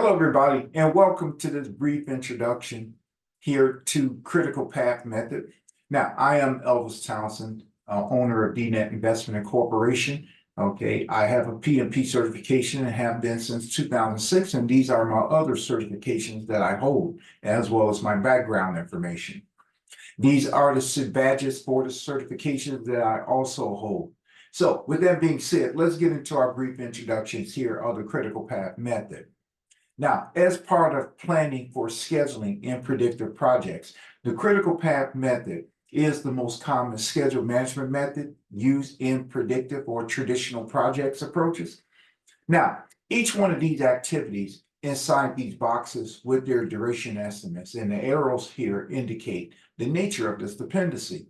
Hello, everybody, and welcome to this brief introduction here to Critical Path Method. Now, I am Elvis Townsend, owner of DNet Investment Incorporation. Okay, I have a PMP certification and have been since 2006, and these are my other certifications that I hold, as well as my background information. These are the badges for the certifications that I also hold. So, with that being said, let's get into our brief introductions here of the Critical Path Method. Now, as part of planning for scheduling and predictive projects, the critical path method is the most common schedule management method used in predictive or traditional projects approaches. Now, each one of these activities inside these boxes with their duration estimates, and the arrows here indicate the nature of this dependency.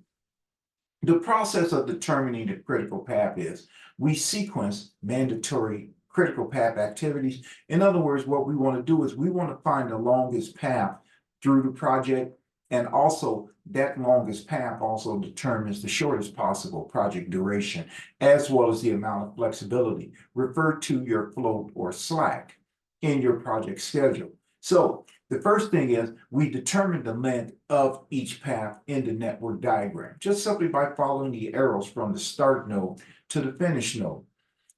The process of determining the critical path is we sequence mandatory critical path activities. In other words, what we want to do is we want to find the longest path through the project, and also that longest path also determines the shortest possible project duration, as well as the amount of flexibility referred to your float or slack in your project schedule. So the first thing is we determine the length of each path in the network diagram, just simply by following the arrows from the start node to the finish node.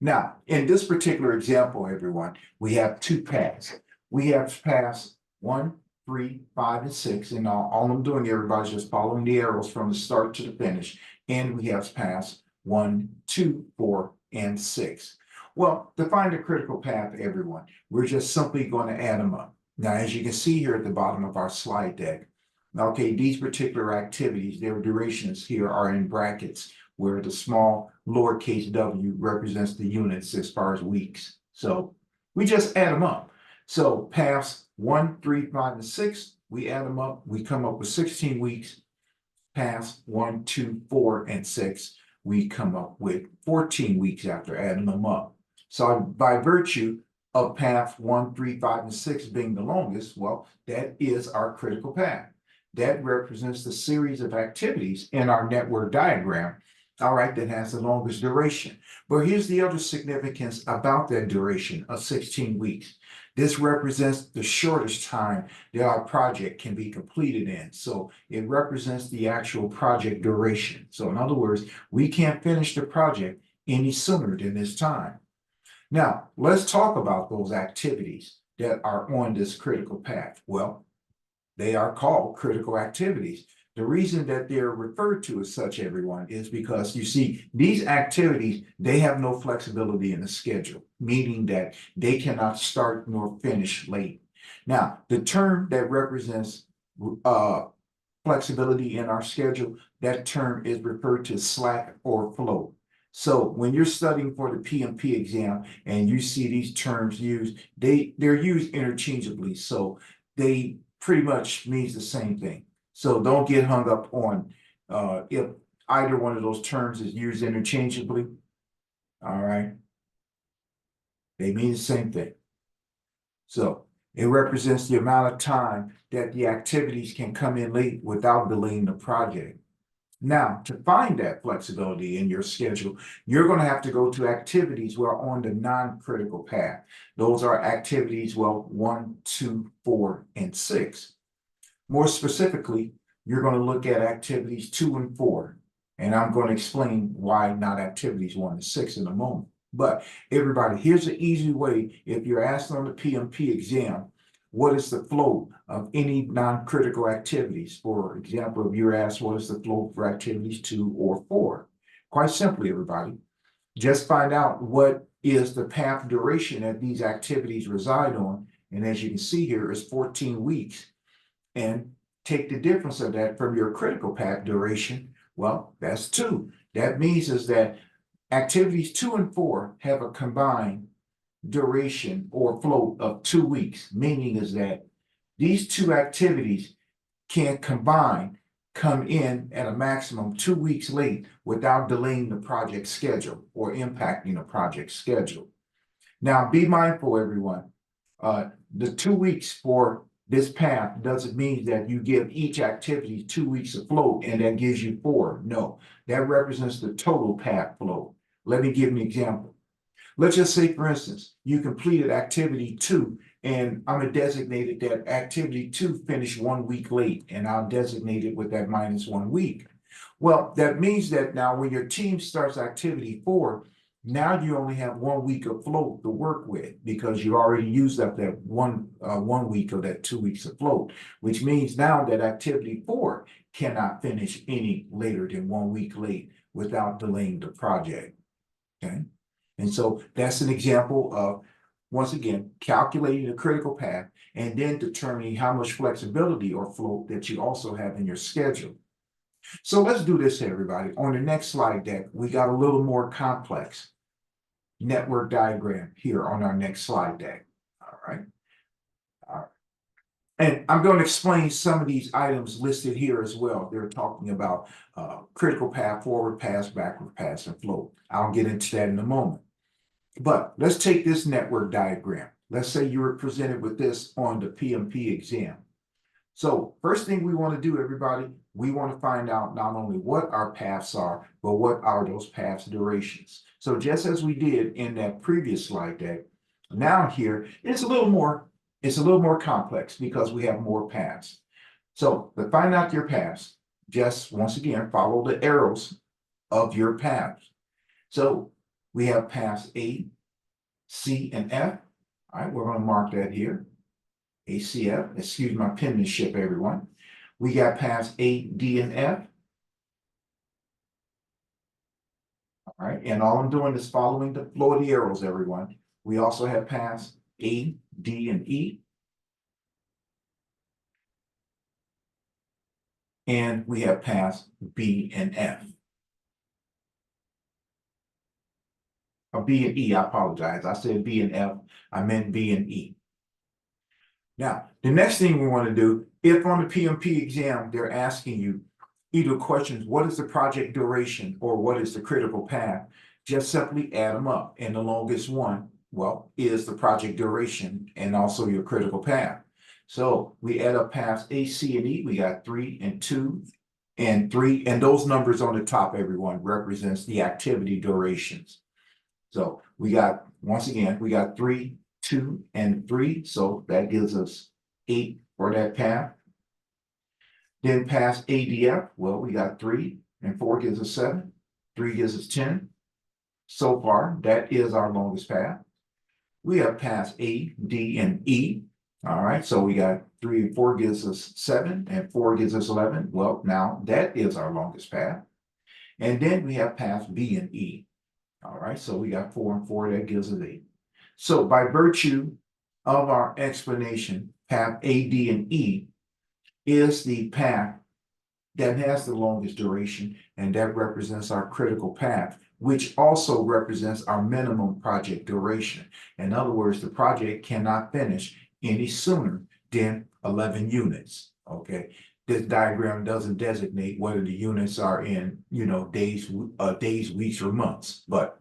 Now, in this particular example, everyone, we have two paths. We have paths 1, 3, 5, and 6. And all I'm doing, everybody's just following the arrows from the start to the finish. And we have paths 1, 2, 4, and 6. Well, to find the critical path, everyone, we're just simply going to add them up. Now, as you can see here at the bottom of our slide deck, okay, these particular activities, their durations here are in brackets, where the small lowercase w represents the units as far as weeks. So we just add them up. So paths 1, 3, 5, and 6, we add them up. We come up with 16 weeks. Paths 1, 2, 4, and 6, we come up with 14 weeks after adding them up. So by virtue of path 1, 3, 5, and 6 being the longest, well, that is our critical path. That represents the series of activities in our network diagram, all right, that has the longest duration. But here's the other significance about that duration of 16 weeks. This represents the shortest time that our project can be completed in. So it represents the actual project duration. So in other words, we can't finish the project any sooner than this time. Now, let's talk about those activities that are on this critical path. Well, they are called critical activities. The reason that they're referred to as such, everyone, is because you see, these activities, they have no flexibility in the schedule, meaning that they cannot start nor finish late. Now, the term that represents flexibility in our schedule, that term is referred to slack or float. So when you're studying for the PMP exam and you see these terms used, they're used interchangeably. So they pretty much means the same thing. So don't get hung up on if either one of those terms is used interchangeably. All right. They mean the same thing. So it represents the amount of time that the activities can come in late without delaying the project. Now, to find that flexibility in your schedule, you're going to have to go to activities well on the non-critical path. Those are activities, well, 1, 2, 4, and 6. More specifically, you're going to look at activities 2 and 4, and I'm going to explain why not activities 1 and 6 in a moment. But everybody, here's an easy way. If you're asked on the PMP exam, what is the flow of any non-critical activities? For example, if you're asked what is the flow for activities 2 or 4? Quite simply, everybody, just find out what is the path duration that these activities reside on. And as you can see here, is 14 weeks. And take the difference of that from your critical path duration. Well, that's 2. That means is that activities 2 and 4 have a combined duration or float of 2 weeks, meaning is that these two activities can come in at a maximum 2 weeks late without delaying the project schedule or impacting the project schedule. Now, be mindful, everyone. The 2 weeks for this path doesn't mean that you give each activity 2 weeks of float and that gives you 4. No, that represents the total path flow. Let me give an example. let's just say, for instance, you completed activity 2, and I'm gonna designate it that activity 2 finished 1 week late, and I'll designate it with that minus 1 week. Well, that means that now when your team starts activity 4, now you only have 1 week of float to work with because you already used up that 1 week of that 2 weeks of float, which means now that activity 4 cannot finish any later than 1 week late without delaying the project. Okay, and so that's an example of, once again, calculating the critical path and then determining how much flexibility or float that you also have in your schedule. So let's do this, everybody. On the next slide deck, we got a little more complex network diagram here on our next slide deck. All right. And I'm going to explain some of these items listed here as well. They're talking about critical path, forward pass, backward pass, and float. I'll get into that in a moment. But let's take this network diagram. Let's say you were presented with this on the PMP exam. So first thing we want to do, everybody, we want to find out not only what our paths are, but what are those paths durations. So just as we did in that previous slide deck, now here it's a little more complex because we have more paths. So to find out your paths, just once again, follow the arrows of your paths. So we have paths A, C, and F. All right, we're going to mark that here. ACF, excuse my penmanship, everyone. We got paths A, D, and F. All right, and all I'm doing is following the flow of the arrows, everyone. We also have paths A, D, and E. And we have paths B and F. Or B and E, I apologize. I said B and F, I meant B and E. Now, the next thing we want to do, if on the PMP exam, they're asking you either questions, what is the project duration or what is the critical path? Just simply add them up. And the longest one, well, is the project duration and also your critical path. So we add up paths A, C, and E. We got 3 and 2 and 3. And those numbers on the top, everyone, represents the activity durations. So we got, once again, we got 3, 2, and 3. So that gives us 8 for that path. Then pass ADF, well, we got 3 and 4 gives us 7. 3 gives us 10. So far, that is our longest path. We have pass A, D, and E. All right, so we got 3 and 4 gives us 7 and 4 gives us 11. Well, now that is our longest path. And then we have pass B and E. All right, so we got 4 and 4, that gives us 8. So by virtue of our explanation, path A, D, and E is the path that has the longest duration, and that represents our critical path, which also represents our minimum project duration. In other words, the project cannot finish any sooner than 11 units, okay? This diagram doesn't designate whether the units are in, days, weeks, or months, but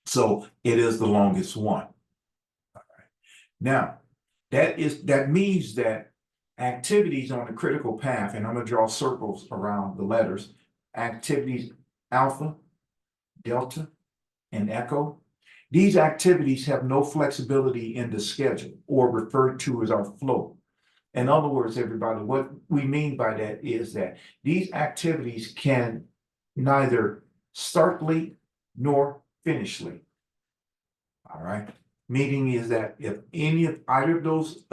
so it is the longest one. All right. Now, that means that activities on the critical path, and I'm going to draw circles around the letters, activities alpha, delta, and echo. These activities have no flexibility in the schedule or referred to as our flow. In other words, everybody, what we mean by that is that these activities can neither start late nor finish late. All right. Meaning is that if either of those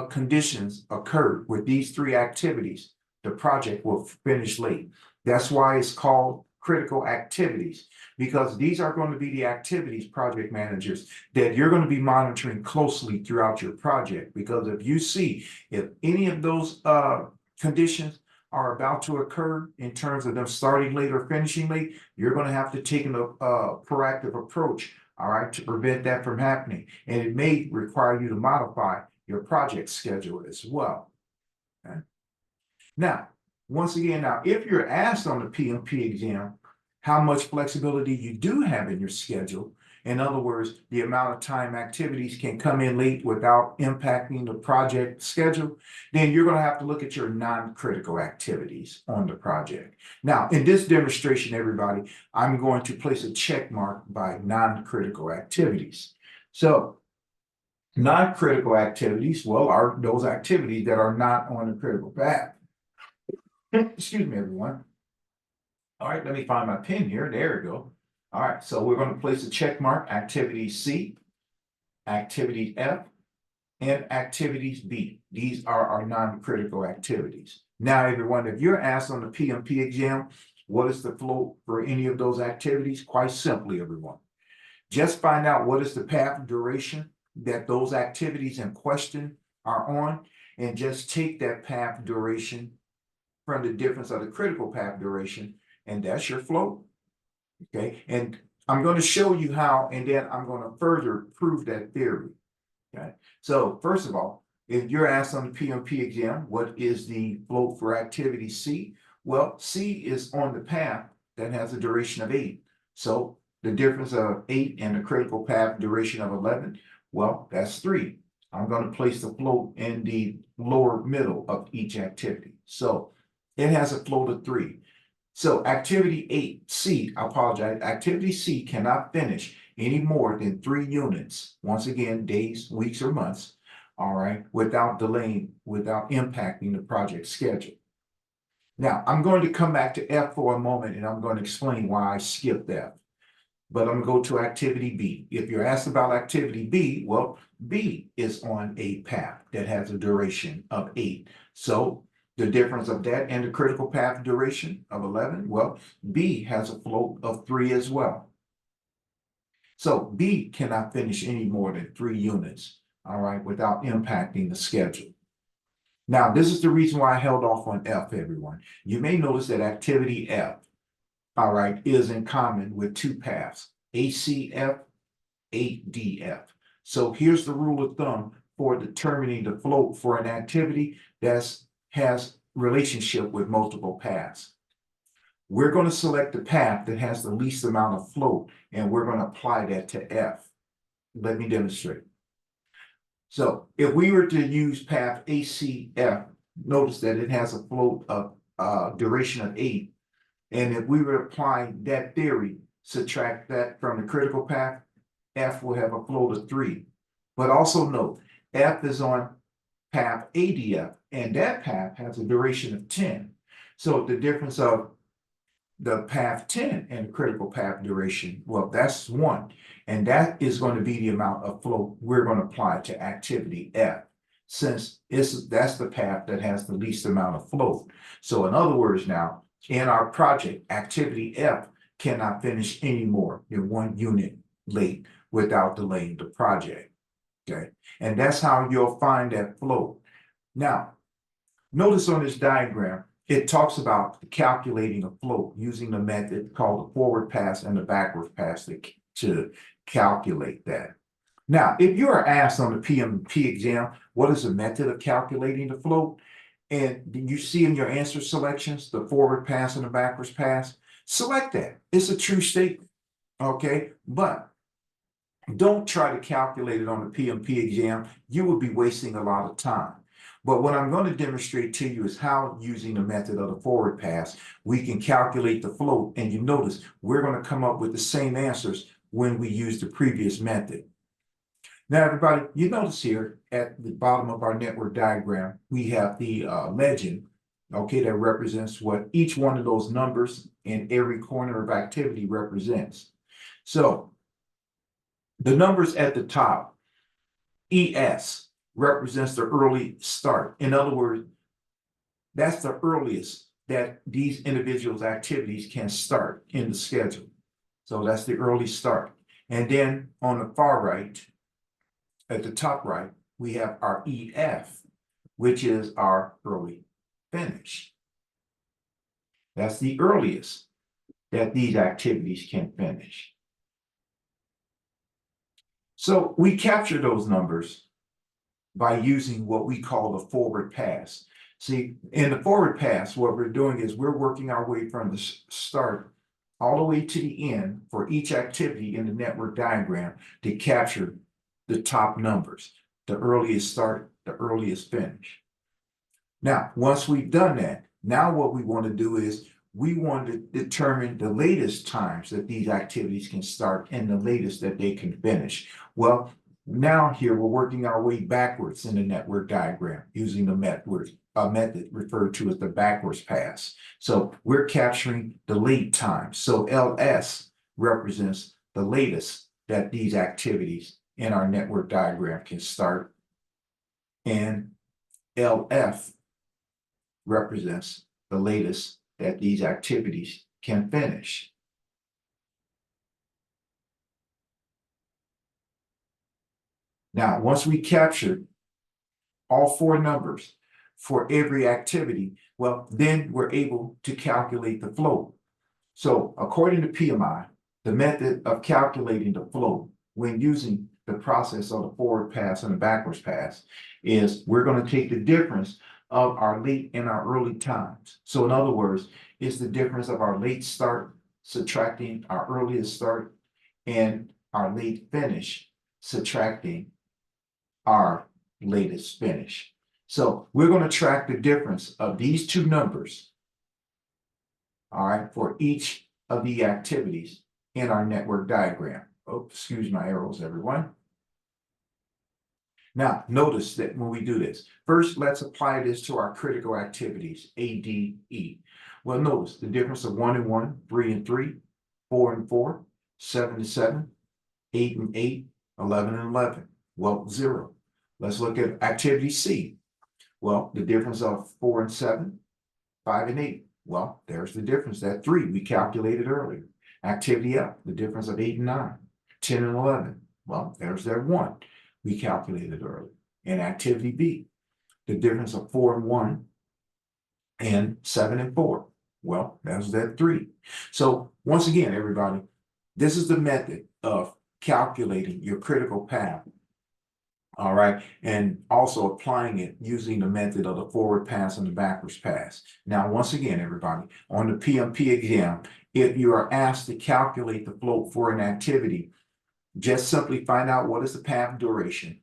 conditions occur with these 3 activities, the project will finish late. That's why it's called critical activities, because these are going to be the activities, project managers, that you're going to be monitoring closely throughout your project. Because if you see if any of those conditions are about to occur in terms of them starting late or finishing late, you're going to have to take a proactive approach, all right, to prevent that from happening. And it may require you to modify your project schedule as well. Okay. Now, once again, if you're asked on the PMP exam how much flexibility you do have in your schedule, In other words, the amount of time activities can come in late without impacting the project schedule, then you're going to have to look at your non-critical activities on the project. Now, in this demonstration, everybody, I'm going to place a check mark by non-critical activities. So, non-critical activities, well, are those activities that are not on the critical path. Excuse me, everyone. All right, let me find my pen here. There we go. All right, so we're going to place a check mark, activity C, activity F, and activities B. These are our non-critical activities. Now, everyone, if you're asked on the PMP exam, what is the flow for any of those activities? Quite simply, everyone, just find out what is the path duration that those activities in question are on, and just take that path duration from the difference of the critical path duration, and that's your flow. Okay, and I'm going to show you how, and then I'm going to further prove that theory. Okay, so first of all, if you're asked on the PMP exam, what is the flow for activity C? Well, C is on the path that has a duration of 8. So the difference of 8 and the critical path duration of 11, well, that's 3. I'm going to place the float in the lower middle of each activity. So it has a float of 3. So activity C, I apologize, activity C cannot finish any more than 3 units, once again, days, weeks, or months, all right, without delaying, without impacting the project schedule. Now, I'm going to come back to F for a moment, and I'm going to explain why I skipped F. But I'm going to go to activity B. If you're asked about activity B, well, B is on a path that has a duration of 8. So the difference of that and the critical path duration of 11, well, B has a float of 3 as well. So B cannot finish any more than 3 units, all right, without impacting the schedule. Now, this is the reason why I held off on F, everyone. You may notice that activity F, all right, is in common with 2 paths, ACF, ADF. So here's the rule of thumb for determining the float for an activity that has relationship with multiple paths. We're going to select the path that has the least amount of float, and we're going to apply that to F. Let me demonstrate. So if we were to use path ACF, notice that it has a float of duration of 8. And if we were applying that theory, subtract that from the critical path, F will have a float of 3. But also note, F is on path ADF, and that path has a duration of 10. So the difference of the path 10 and the critical path duration, well, that's 1. And that is going to be the amount of flow we're going to apply to activity F, since that's the path that has the least amount of flow. So in other words now, in our project, activity F cannot finish any more than 1 unit late without delaying the project. Okay, and that's how you'll find that flow. Now, notice on this diagram, it talks about calculating a float using the method called the forward pass and the backward pass to calculate that. Now, if you are asked on the PMP exam, what is the method of calculating the float? And you see in your answer selections, the forward pass and the backwards pass, select that. It's a true statement, okay? But don't try to calculate it on the PMP exam. You will be wasting a lot of time. But what I'm going to demonstrate to you is how, using the method of the forward pass, we can calculate the float. And you notice we're going to come up with the same answers when we use the previous method. Now, everybody, you notice here at the bottom of our network diagram, we have the legend, okay, that represents what each one of those numbers in every corner of activity represents. So the numbers at the top, ES, represents the early start. In other words, that's the earliest that these individuals' activities can start in the schedule. So that's the early start. And then on the far right, at the top right, we have our EF, which is our early finish. That's the earliest that these activities can finish. So we capture those numbers by using what we call the forward pass. See, in the forward pass, what we're doing is we're working our way from the start all the way to the end for each activity in the network diagram to capture the top numbers, the earliest start, the earliest finish. Now, once we've done that, now what we want to do is we want to determine the latest times that these activities can start and the latest that they can finish. Well, now here we're working our way backwards in the network diagram using the method referred to as the backwards pass. So we're capturing the late times. So LS represents the latest that these activities in our network diagram can start, and LF represents the latest that these activities can finish. Now, once we captured all four numbers for every activity, well, then we're able to calculate the float. So according to PMI, the method of calculating the float when using the process of the forward pass and the backwards pass is we're going to take the difference of our late and our early times. So in other words, it's the difference of our late start subtracting our earliest start and our late finish subtracting our latest finish. So we're going to track the difference of these two numbers, all right, for each of the activities in our network diagram. Oh, excuse my arrows, everyone. Now, notice that when we do this, first, let's apply this to our critical activities, A, D, E. Well, notice the difference of 1 and 1, 3 and 3, 4 and 4, 7 and 7, 8 and 8, 11 and 11. Well, 0. Let's look at activity C. Well, the difference of 4 and 7, 5 and 8. Well, there's the difference, that 3 we calculated earlier. Activity F, the difference of 8 and 9, 10 and 11. Well, there's that 1 we calculated earlier. And activity B, the difference of 4 and 1 and 7 and 4. Well, that's that 3. So once again, everybody, this is the method of calculating your critical path. All right, and also applying it using the method of the forward pass and the backwards pass. Now, once again, everybody, on the PMP exam, if you are asked to calculate the float for an activity, just simply find out what is the path duration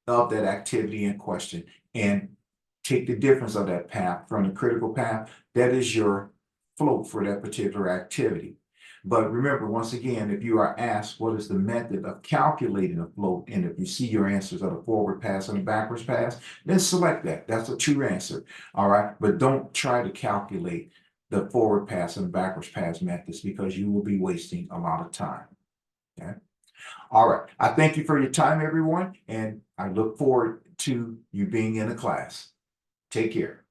of that activity in question and take the difference of that path from the critical path. That is your float for that particular activity. But remember, once again, if you are asked what is the method of calculating a float, and if you see your answers are the forward pass and the backwards pass, then select that. That's a true answer. All right. But don't try to calculate the forward pass and the backwards pass methods because you will be wasting a lot of time. Okay. All right. I thank you for your time, everyone, and I look forward to you being in the class. Take care.